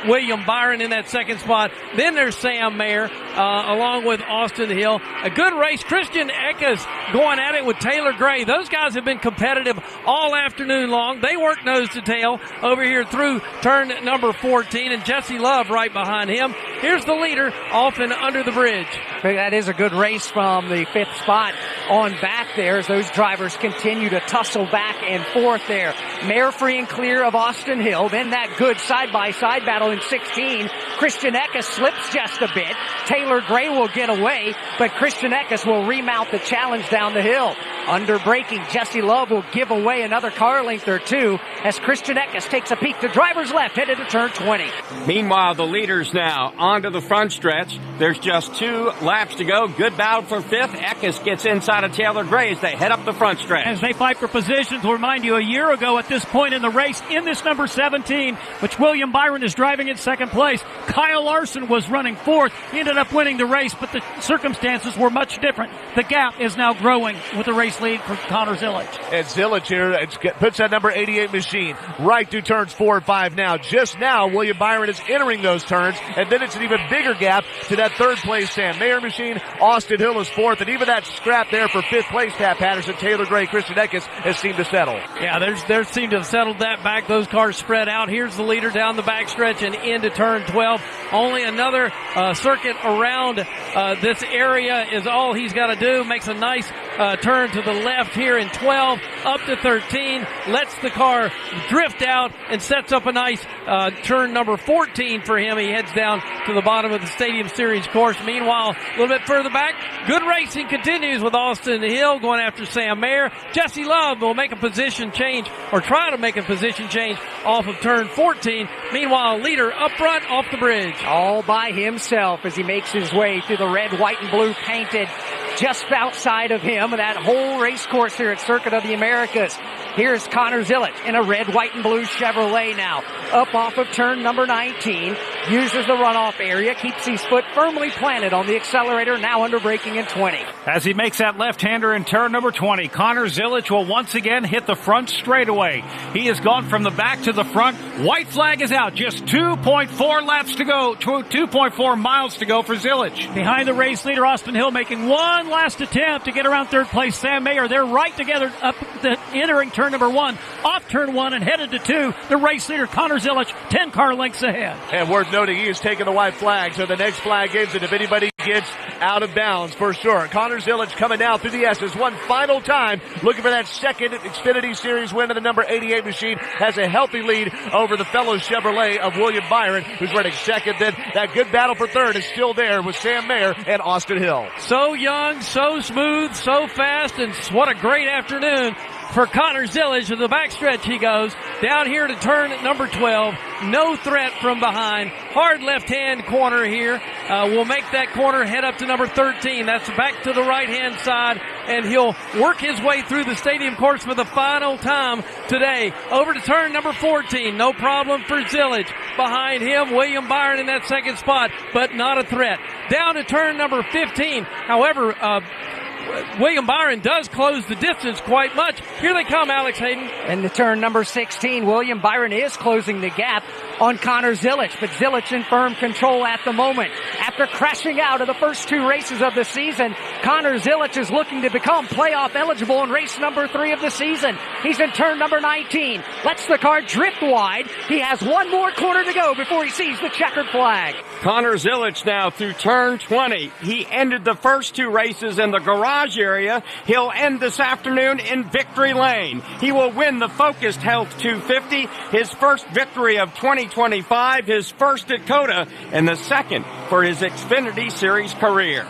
William Byron in that second spot. Then there's Sam Mayer along with Austin Hill. A good race. Christian Eckes going at it with Taylor Gray. Those guys have been competitive all afternoon long. They work nose to tail over here through turn number 14, and Jesse Love right behind him. Here's the leader off and under the bridge. That is a good race from the fifth spot on back there as those drivers continue to tussle back and forth there. Mayer free and clear of Austin Hill. Then that good side-by-side battle in 16. Christian Eckes slips just a bit. Taylor Gray will get away, but Christian Eckes will remount the challenge down the hill. Under braking, Jesse Love will give away another car length or two as Christian Eckes takes a peek to driver's left, headed to turn 20. Meanwhile, the leaders now onto the front stretch. There's just 2 laps to go. Good battle for fifth. Eckes gets inside of Taylor Gray as they head up the front stretch. As they fight for positions, we'll remind you, a year ago at this point in the race, in this number 17, which William Byron is driving in second place, Kyle Larson was running fourth. He ended up winning the race, but the circumstances were much different. The gap is now growing with the race lead for Connor Zilic. And Zilic here puts that number 88 machine right through turns 4 and 5 now. Just now, William Byron is entering those turns, and then it's an even bigger gap to that third place Sam Mayer machine. Austin Hill is fourth, and even that scrap there for fifth place, Pat Patterson, Taylor Gray, Christian Eckes has seemed to settle. Yeah, they seem to have settled that back. Those cars spread out. Here's the leader down the backstretch and into turn 12. Only another circuit around this area is all he's got to do. Makes a nice turn to the left here in 12, up to 13, lets the car drift out and sets up a nice turn number 14 for him. He heads down to the bottom of the Stadium Series course. Meanwhile, a little bit further back, good racing continues with Austin Hill going after Sam Mayer. Jesse Love will make a position change, or try to make a position change off of turn 14. Meanwhile, leader up front off the bridge. All by himself as he makes his way through the red, white, and blue painted just outside of him, that whole race course here at Circuit of the Americas. Here's Connor Zilic in a red, white, and blue Chevrolet now. Up off of turn number 19. Uses the runoff area. Keeps his foot firmly planted on the accelerator. Now under braking in 20. As he makes that left-hander in turn number 20, Connor Zilic will once again hit the front straightaway. He has gone from the back to the front. White flag is out. Just 2.4 laps to go. 2.4 miles to go for Zilic. Behind the race leader, Austin Hill making one last attempt to get around third place. Sam Mayer, they're right together up the entering turn number 1, off turn 1 and headed to 2. The race leader, Connor Zilic, 10 car lengths ahead. And worth noting, he is taking the white flag, so the next flag gives it if anybody gets out of bounds for sure. Connor Zilic coming down through the S's one final time, looking for that second Xfinity Series win of the number 88 machine. Has a healthy lead over the fellow Chevrolet of William Byron, who's running second. Then that good battle for third is still there with Sam Mayer and Austin Hill. So young, so smooth, so fast, and what a great afternoon for Connor Zilic. To the backstretch he goes. Down here to turn number 12. No threat from behind. Hard left-hand corner here. Will make that corner, head up to number 13. That's back to the right-hand side, and he'll work his way through the stadium course for the final time today. Over to turn number 14. No problem for Zilic. Behind him, William Byron in that second spot, but not a threat. Down to turn number 15. However, William Byron does close the distance quite much. Here they come, Alex Hayden. And the turn number 16, William Byron is closing the gap on Connor Zilic, but Zilic in firm control at the moment. After crashing out of the first 2 races of the season, Connor Zilic is looking to become playoff eligible in race number 3 of the season. He's in turn number 19. Lets the car drift wide. He has one more corner to go before he sees the checkered flag. Connor Zilic now through turn 20. He ended the first 2 races in the garage area. He'll end this afternoon in Victory Lane. He will win the Focused Health 250, his first victory of 2025, his first at COTA, and the second for his Xfinity Series career.